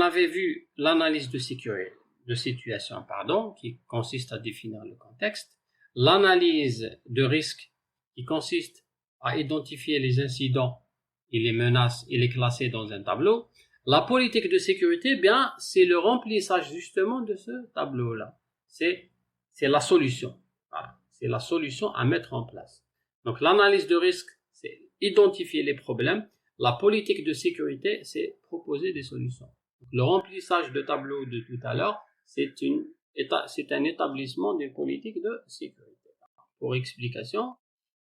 avait vu l'analyse de situation, qui consiste à définir le contexte, l'analyse de risque, qui consiste à identifier les incidents et les menaces et les classer dans un tableau. La politique de sécurité, bien, c'est le remplissage justement de ce tableau-là. C'est la solution. Voilà. C'est la solution à mettre en place. Donc, l'analyse de risque, c'est identifier les problèmes. La politique de sécurité, c'est proposer des solutions. Donc, le remplissage de tableau de tout à l'heure, c'est un établissement d'une politique de sécurité. Pour explication,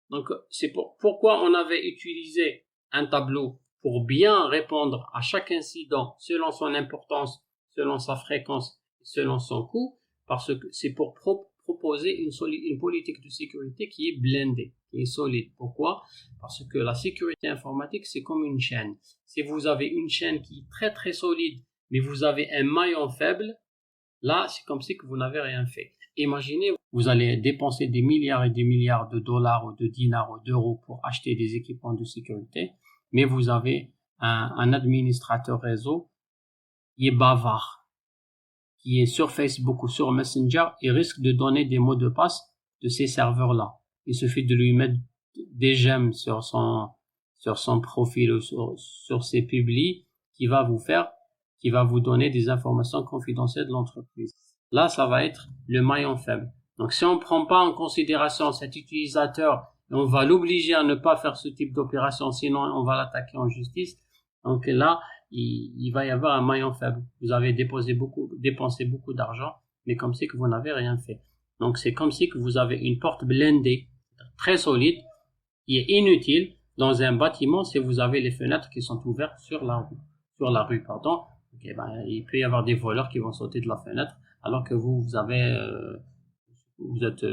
donc c'est pourquoi on avait utilisé un tableau pour bien répondre à chaque incident selon son importance, selon sa fréquence, selon son coût, parce que c'est pour proposer une politique de sécurité qui est blindée, qui est solide. Pourquoi? Parce que la sécurité informatique, c'est comme une chaîne. Si vous avez une chaîne qui est très très solide, mais vous avez un maillon faible, là, c'est comme si que vous n'avez rien fait. Imaginez, vous allez dépenser des milliards et des milliards de dollars ou de dinars ou d'euros pour acheter des équipements de sécurité, mais vous avez un administrateur réseau qui est bavard, qui est sur Facebook ou sur Messenger et risque de donner des mots de passe de ces serveurs-là. Il suffit de lui mettre des j'aime sur son profil ou sur ses publis qui va vous donner des informations confidentielles de l'entreprise. Là, ça va être le maillon faible. Donc, si on ne prend pas en considération cet utilisateur, on va l'obliger à ne pas faire ce type d'opération, sinon on va l'attaquer en justice. Donc là, il va y avoir un maillon faible. Vous avez dépensé beaucoup d'argent, mais comme si que vous n'avez rien fait. Donc, c'est comme si que vous avez une porte blindée, très solide, qui est inutile dans un bâtiment si vous avez les fenêtres qui sont ouvertes sur la rue. Okay, il peut y avoir des voleurs qui vont sauter de la fenêtre, alors que vous êtes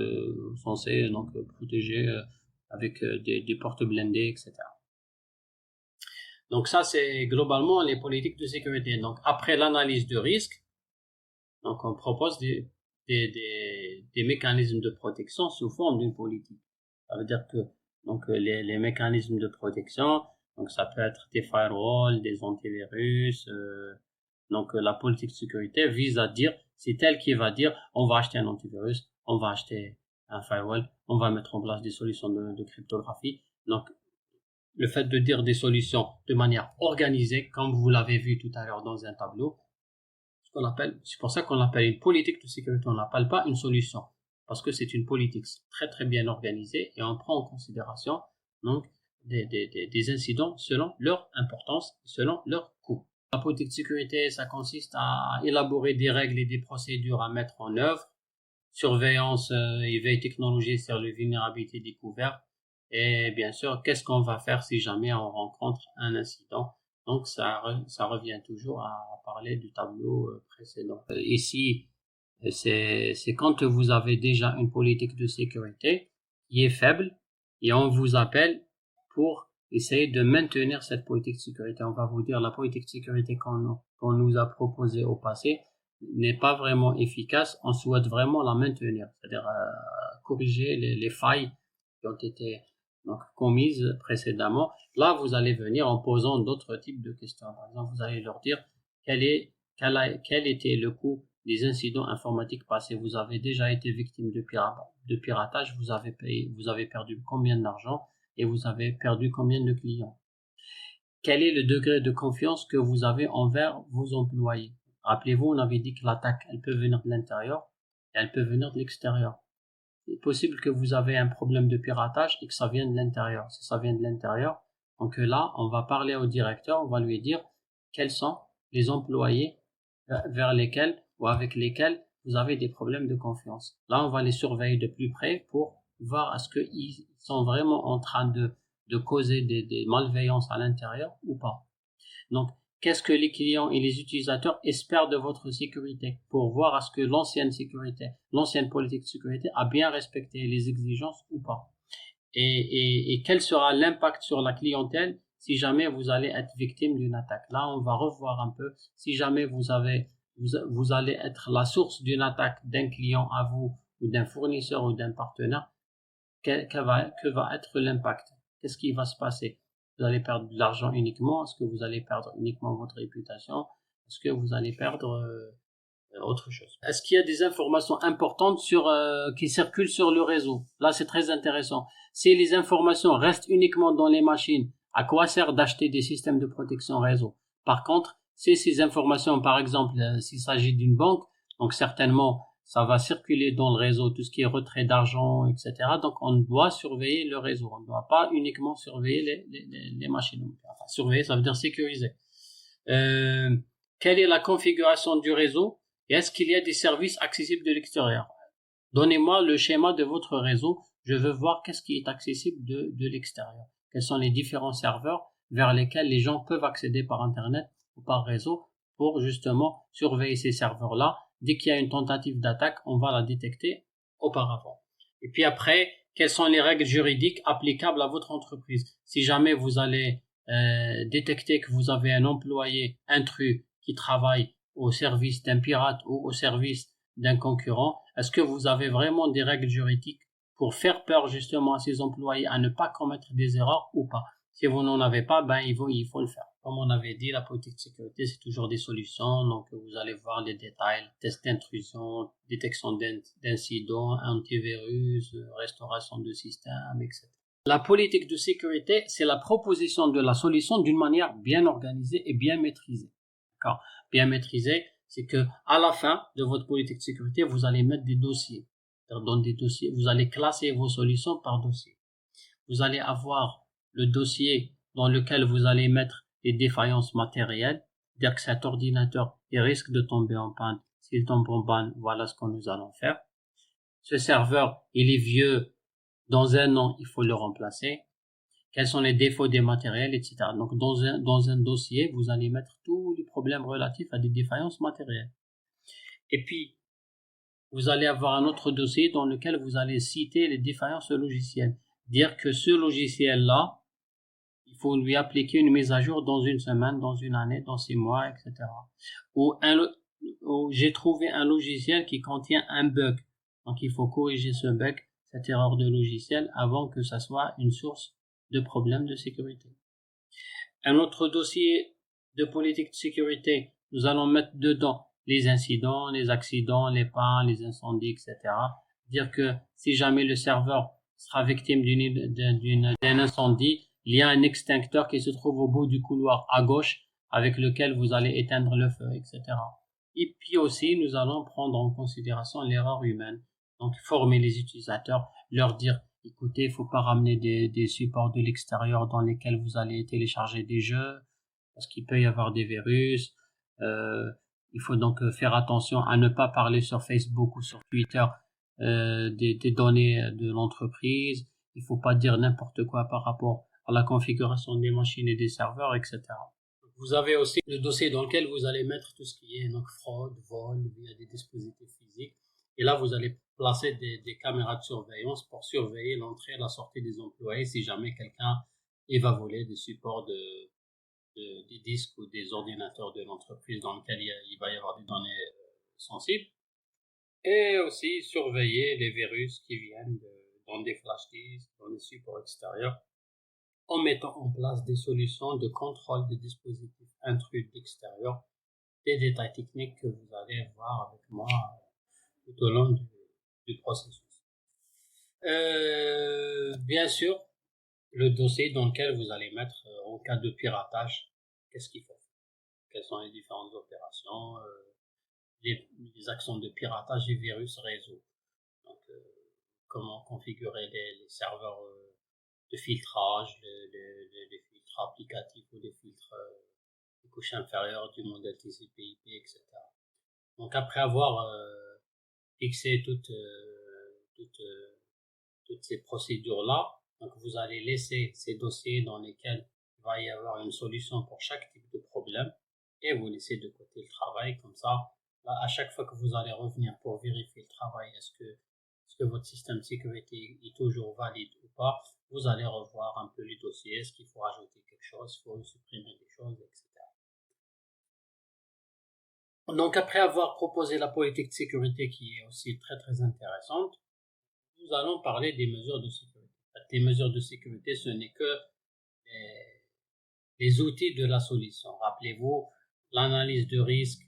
censé donc protéger avec des portes blindées, etc. Donc ça, c'est globalement les politiques de sécurité. Donc après l'analyse de risque, donc on propose des mécanismes de protection sous forme d'une politique. Ça veut dire que donc les mécanismes de protection, donc ça peut être des firewalls, des antivirus. Donc la politique de sécurité vise à dire, c'est elle qui va dire, on va acheter un antivirus, on va acheter un firewall, on va mettre en place des solutions de cryptographie. Donc le fait de dire des solutions de manière organisée, comme vous l'avez vu tout à l'heure dans un tableau, c'est pour ça qu'on l'appelle une politique de sécurité, on l'appelle pas une solution, parce que c'est une politique très très bien organisée et on prend en considération donc des incidents selon leur importance, selon leur coût. La politique de sécurité, ça consiste à élaborer des règles et des procédures à mettre en œuvre, surveillance et veille technologique sur les vulnérabilités découvertes, et bien sûr, qu'est-ce qu'on va faire si jamais on rencontre un incident. Donc ça revient toujours à parler du tableau précédent. Ici, c'est quand vous avez déjà une politique de sécurité qui est faible et on vous appelle pour essayer de maintenir cette politique de sécurité. On va vous dire la politique de sécurité qu'on nous a proposée au passé n'est pas vraiment efficace. On souhaite vraiment la maintenir, c'est-à-dire corriger les failles qui ont été donc commises précédemment. Là, vous allez venir en posant d'autres types de questions. Par exemple, vous allez leur dire quel était le coût des incidents informatiques passés. Vous avez déjà été victime de piratage, vous avez perdu combien d'argent et vous avez perdu combien de clients. Quel est le degré de confiance que vous avez envers vos employés? Rappelez-vous, on avait dit que l'attaque, elle peut venir de l'intérieur et elle peut venir de l'extérieur. Il est possible que vous avez un problème de piratage et que ça vienne de l'intérieur. Si ça vient de l'intérieur, donc là, on va parler au directeur, on va lui dire quels sont les employés vers lesquels ou avec lesquels vous avez des problèmes de confiance. Là, on va les surveiller de plus près pour voir est-ce qu'ils sont vraiment en train de causer des malveillances à l'intérieur ou pas. Donc, qu'est-ce que les clients et les utilisateurs espèrent de votre sécurité pour voir est-ce que l'ancienne politique de sécurité a bien respecté les exigences ou pas. Et quel sera l'impact sur la clientèle si jamais vous allez être victime d'une attaque. Là, on va revoir un peu si jamais vous allez être la source d'une attaque d'un client à vous ou d'un fournisseur ou d'un partenaire, que va être l'impact? Qu'est-ce qui va se passer? Vous allez perdre de l'argent uniquement? Est-ce que vous allez perdre uniquement votre réputation? Est-ce que vous allez perdre autre chose? Est-ce qu'il y a des informations importantes qui circulent sur le réseau? Là, c'est très intéressant. Si les informations restent uniquement dans les machines, à quoi sert d'acheter des systèmes de protection réseau? Par contre, si ces informations, par exemple, s'il s'agit d'une banque, donc certainement, ça va circuler dans le réseau, tout ce qui est retrait d'argent, etc. Donc, on doit surveiller le réseau. On ne doit pas uniquement surveiller les machines. Enfin, surveiller, ça veut dire sécuriser. Quelle est la configuration du réseau et est-ce qu'il y a des services accessibles de l'extérieur? Donnez-moi le schéma de votre réseau. Je veux voir qu'est-ce qui est accessible de l'extérieur. Quels sont les différents serveurs vers lesquels les gens peuvent accéder par Internet ou par réseau pour justement surveiller ces serveurs-là. Dès qu'il y a une tentative d'attaque, on va la détecter auparavant. Et puis après, quelles sont les règles juridiques applicables à votre entreprise? Si jamais vous allez détecter que vous avez un employé intrus qui travaille au service d'un pirate ou au service d'un concurrent, est-ce que vous avez vraiment des règles juridiques pour faire peur justement à ces employés à ne pas commettre des erreurs ou pas? Si vous n'en avez pas, il faut le faire. Comme on avait dit, la politique de sécurité, c'est toujours des solutions. Donc, vous allez voir les détails, tests d'intrusion, détection d'incidents, antivirus, restauration de système, etc. La politique de sécurité, c'est la proposition de la solution d'une manière bien organisée et bien maîtrisée. D'accord? Bien maîtrisée, c'est que à la fin de votre politique de sécurité, vous allez mettre des dossiers. Dans des dossiers, vous allez classer vos solutions par dossier. Vous allez avoir le dossier dans lequel vous allez mettre les défaillances matérielles, c'est-à-dire que cet ordinateur, il risque de tomber en panne. S'il tombe en panne, voilà ce que nous allons faire. Ce serveur, il est vieux, dans un an, il faut le remplacer. Quels sont les défauts des matériels, etc. Donc, dans un dossier, vous allez mettre tous les problèmes relatifs à des défaillances matérielles. Et puis, vous allez avoir un autre dossier dans lequel vous allez citer les défaillances logicielles. Dire que ce logiciel-là, il faut lui appliquer une mise à jour dans une semaine, dans une année, dans 6 mois, etc. Ou j'ai trouvé un logiciel qui contient un bug. Donc, il faut corriger ce bug, cette erreur de logiciel, avant que ça soit une source de problèmes de sécurité. Un autre dossier de politique de sécurité, nous allons mettre dedans les incidents, les accidents, les pannes, les incendies, etc. Dire que si jamais le serveur sera victime d'un incendie, il y a un extincteur qui se trouve au bout du couloir à gauche avec lequel vous allez éteindre le feu, etc. Et puis aussi, nous allons prendre en considération l'erreur humaine. Donc, former les utilisateurs, leur dire, écoutez, il ne faut pas ramener des supports de l'extérieur dans lesquels vous allez télécharger des jeux, parce qu'il peut y avoir des virus. Il faut donc faire attention à ne pas parler sur Facebook ou sur Twitter des données de l'entreprise. Il ne faut pas dire n'importe quoi par rapport à la configuration des machines et des serveurs, etc. Vous avez aussi le dossier dans lequel vous allez mettre tout ce qui est donc fraude, vol via des dispositifs physiques. Et là, vous allez placer des caméras de surveillance pour surveiller l'entrée et la sortie des employés si jamais quelqu'un va voler des supports des disques ou des ordinateurs de l'entreprise dans lequel il va y avoir des données sensibles. Et aussi surveiller les virus qui viennent dans des flash disks, dans des supports extérieurs, en mettant en place des solutions de contrôle des dispositifs intrus d'extérieur, des détails techniques que vous allez voir avec moi tout au long du processus. Bien sûr, le dossier dans lequel vous allez mettre en cas de piratage, qu'est-ce qu'il faut faire, quelles sont les différentes opérations, les actions de piratage et virus réseau. Donc, comment configurer les serveurs de filtrage, les filtres applicatifs ou les filtres de couche inférieure du modèle TCP/IP, etc. Donc après avoir fixé toutes ces procédures-là, donc vous allez laisser ces dossiers dans lesquels il va y avoir une solution pour chaque type de problème et vous laissez de côté le travail comme ça. Là, à chaque fois que vous allez revenir pour vérifier le travail, est-ce que votre système de sécurité est toujours valide ou pas, vous allez revoir un peu les dossiers, est-ce qu'il faut rajouter quelque chose, il faut supprimer des choses, etc. Donc après avoir proposé la politique de sécurité qui est aussi très très intéressante, nous allons parler des mesures de sécurité. Les mesures de sécurité, ce n'est que les outils de la solution. Rappelez-vous, L'analyse de risque,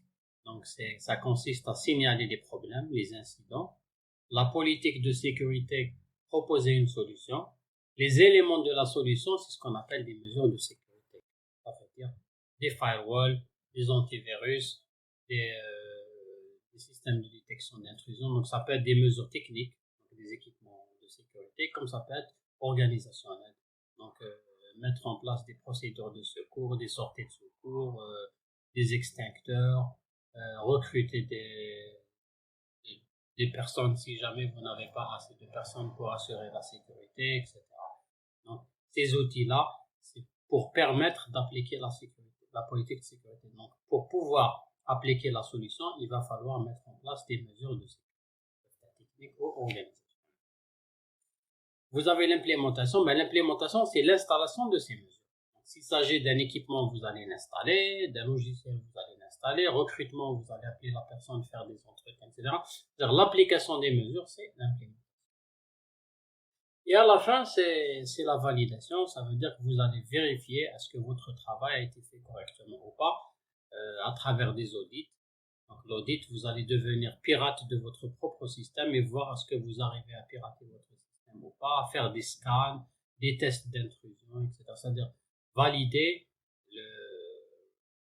donc ça consiste à signaler les problèmes, les incidents. La politique de sécurité, proposer une solution. Les éléments de la solution, c'est ce qu'on appelle des mesures de sécurité. Ça veut dire des firewalls, des antivirus, des systèmes de détection d'intrusion. Donc ça peut être des mesures techniques, donc des équipements de sécurité, comme ça peut être organisationnel. Donc mettre en place des procédures de secours, des sorties de secours, des extincteurs, recruter des personnes si jamais vous n'avez pas assez de personnes pour assurer la sécurité, etc. Donc, ces outils-là, c'est pour permettre d'appliquer la sécurité, la politique de sécurité. Donc, pour pouvoir appliquer la solution, il va falloir mettre en place des mesures de sécurité, techniques ou organisationnelles. Vous avez l'implémentation, mais l'implémentation, c'est l'installation de ces mesures. S'il s'agit d'un équipement, vous allez l'installer, d'un logiciel, vous allez l'installer, recrutement, vous allez appeler la personne, faire des entretiens, etc. C'est-à-dire l'application des mesures, c'est l'implémentation. Et à la fin, c'est la validation, ça veut dire que vous allez vérifier est-ce que votre travail a été fait correctement ou pas à travers des audits. Donc l'audit, vous allez devenir pirate de votre propre système et voir est-ce que vous arrivez à pirater votre système ou pas, à faire des scans, des tests d'intrusion, etc. C'est-à-dire valider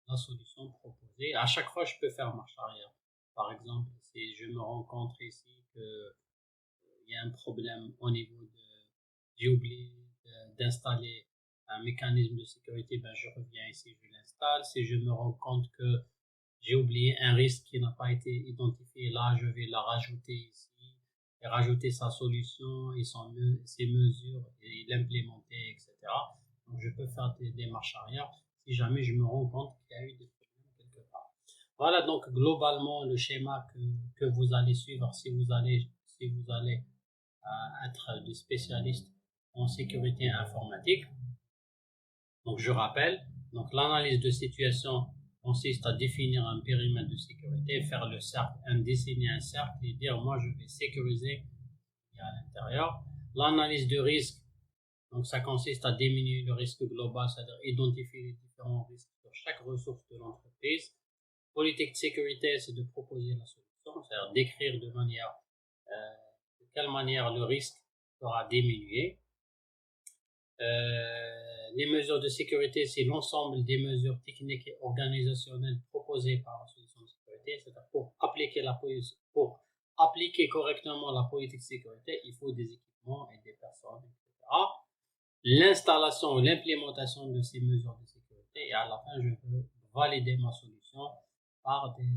la solution proposée. À chaque fois, je peux faire marche arrière. Par exemple, si je me rends compte ici que il y a un problème au niveau de, j'ai oublié d'installer un mécanisme de sécurité, ben je reviens ici, je l'installe. Si je me rends compte que j'ai oublié un risque qui n'a pas été identifié, là je vais la rajouter ici et rajouter sa solution et ses mesures et l'implémenter, etc. Donc je peux faire des marches arrière si jamais je me rends compte qu'il y a eu des problèmes quelque part. Voilà donc globalement le schéma que vous allez suivre si vous allez être des spécialistes en sécurité informatique. Donc je rappelle, donc l'analyse de situation consiste à définir un périmètre de sécurité, faire le cercle, dessiner un cercle et dire moi je vais sécuriser à l'intérieur. L'analyse de risque, donc ça consiste à diminuer le risque global, c'est-à-dire identifier les différents risques sur chaque ressource de l'entreprise. Politique de sécurité, c'est de proposer la solution, c'est-à-dire d'écrire de manière de quelle manière le risque sera diminué. Les mesures de sécurité, c'est l'ensemble des mesures techniques et organisationnelles proposées par la solution de sécurité. C'est-à-dire pour appliquer correctement la politique de sécurité, il faut des équipements et des personnes, etc. L'installation ou l'implémentation de ces mesures de sécurité et à la fin, je peux valider ma solution par des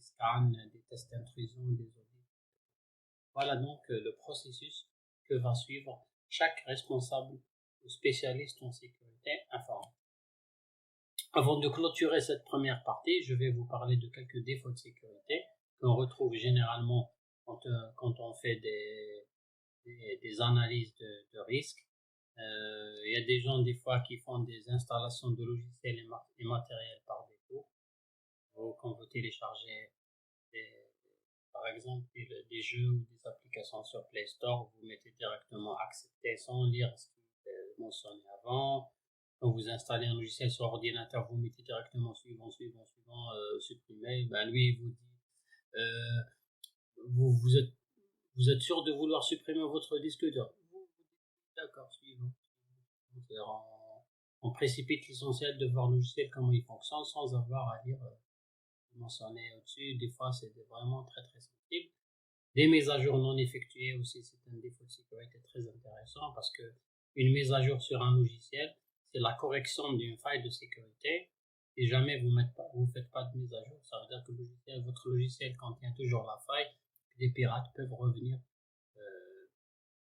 scans, des tests d'intrusion, des audits. Voilà donc le processus que va suivre chaque responsable ou spécialiste en sécurité informatique. Avant de clôturer cette première partie, je vais vous parler de quelques défauts de sécurité qu'on retrouve généralement quand on fait des analyses de risque. Il y a des gens des fois qui font des installations de logiciels et matériels par défaut. Quand vous téléchargez par exemple des jeux ou des applications sur Play Store, vous mettez directement accepter sans lire ce qui est mentionné avant. Quand vous installez un logiciel sur ordinateur, vous mettez directement suivant, supprimer. Ben lui, il vous dit vous êtes sûr de vouloir supprimer votre disque dur. D'accord, suivant. On précipite l'essentiel de voir le logiciel, comment il fonctionne, sans avoir à lire mentionné au-dessus. Des fois, c'est vraiment très très sensible. Des mises à jour non effectuées aussi, c'est un défaut de sécurité très intéressant parce que une mise à jour sur un logiciel, c'est la correction d'une faille de sécurité. Si jamais vous faites pas de mise à jour, ça veut dire que votre logiciel contient toujours la faille. Des pirates peuvent revenir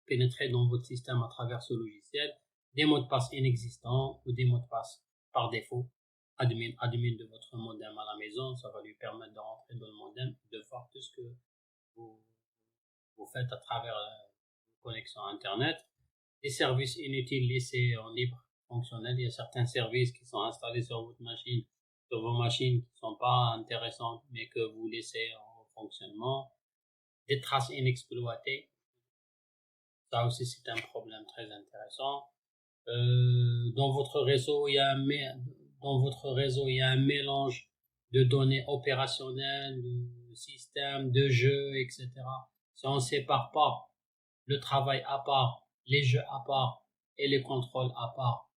pénétrer dans votre système à travers ce logiciel, des mots de passe inexistants ou des mots de passe par défaut. Admin de votre modem à la maison, ça va lui permettre de rentrer dans le modem, de voir tout ce que vous faites à travers la connexion Internet. Des services inutiles laissés en libre fonctionnel. Il y a certains services qui sont installés sur vos machines qui ne sont pas intéressants, mais que vous laissez en fonctionnement. Des traces inexploitées. Ça aussi, c'est un problème très intéressant. Dans votre réseau, il y a un mélange de données opérationnelles, de systèmes, de jeux, etc. Si on ne sépare pas le travail à part, les jeux à part et les contrôles à part,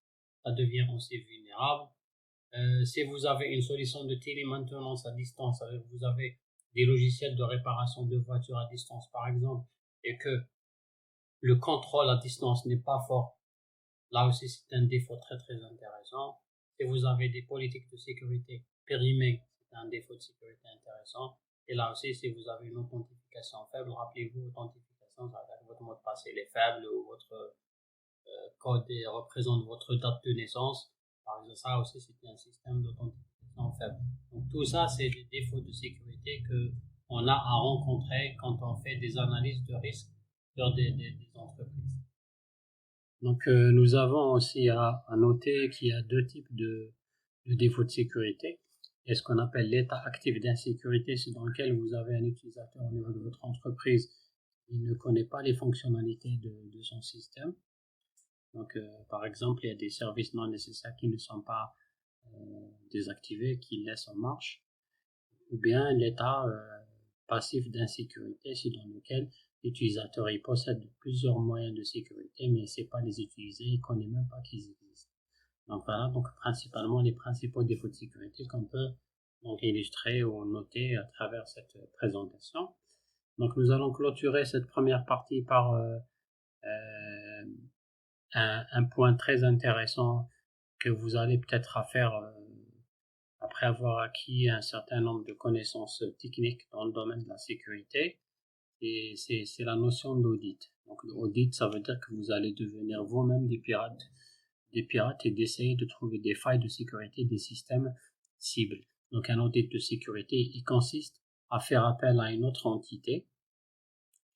ça devient aussi vulnérable. Si vous avez une solution de télémaintenance à distance, vous avez des logiciels de réparation de voitures à distance par exemple, et que le contrôle à distance n'est pas fort, là aussi c'est un défaut très très intéressant. Si vous avez des politiques de sécurité périmées, c'est un défaut de sécurité intéressant. Et là aussi, si vous avez une authentification faible, rappelez-vous, authentification, votre mot de passe est faible ou votre code représente votre date de naissance. Par exemple, ça aussi, c'est un système d'authentification faible. Donc, tout ça, c'est des défauts de sécurité que on a à rencontrer quand on fait des analyses de risque sur des entreprises. Donc, nous avons aussi à noter qu'il y a deux types de défauts de sécurité. Il y a ce qu'on appelle l'état actif d'insécurité, c'est dans lequel vous avez un utilisateur au niveau de votre entreprise qui ne connaît pas les fonctionnalités de son système. Donc, par exemple, il y a des services non nécessaires qui ne sont pas désactivés, qui laissent en marche, ou bien l'état passif d'insécurité, c'est dans lequel l'utilisateur il possède plusieurs moyens de sécurité, mais il ne sait pas les utiliser, il ne connaît même pas qu'ils existent. Donc voilà, donc principalement les principaux défauts de sécurité qu'on peut donc illustrer ou noter à travers cette présentation. Donc nous allons clôturer cette première partie par un point très intéressant que vous allez peut-être à faire après avoir acquis un certain nombre de connaissances techniques dans le domaine de la sécurité, et c'est la notion d'audit. Donc l'audit, ça veut dire que vous allez devenir vous-même des pirates et d'essayer de trouver des failles de sécurité des systèmes cibles. Donc un audit de sécurité, il consiste à faire appel à une autre entité,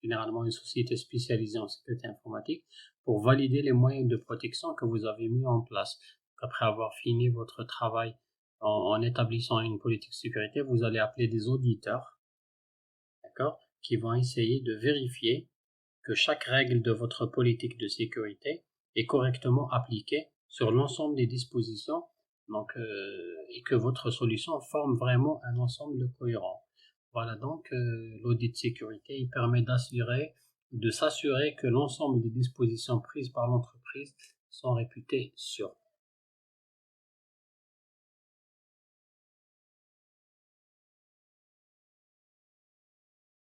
généralement une société spécialisée en sécurité informatique, pour valider les moyens de protection que vous avez mis en place. Donc, après avoir fini votre travail en établissant une politique de sécurité, vous allez appeler des auditeurs, d'accord, qui vont essayer de vérifier que chaque règle de votre politique de sécurité est correctement appliquée sur l'ensemble des dispositions, donc, et que votre solution forme vraiment un ensemble cohérent. Voilà, donc l'audit de sécurité, il permet de s'assurer que l'ensemble des dispositions prises par l'entreprise sont réputées sûres.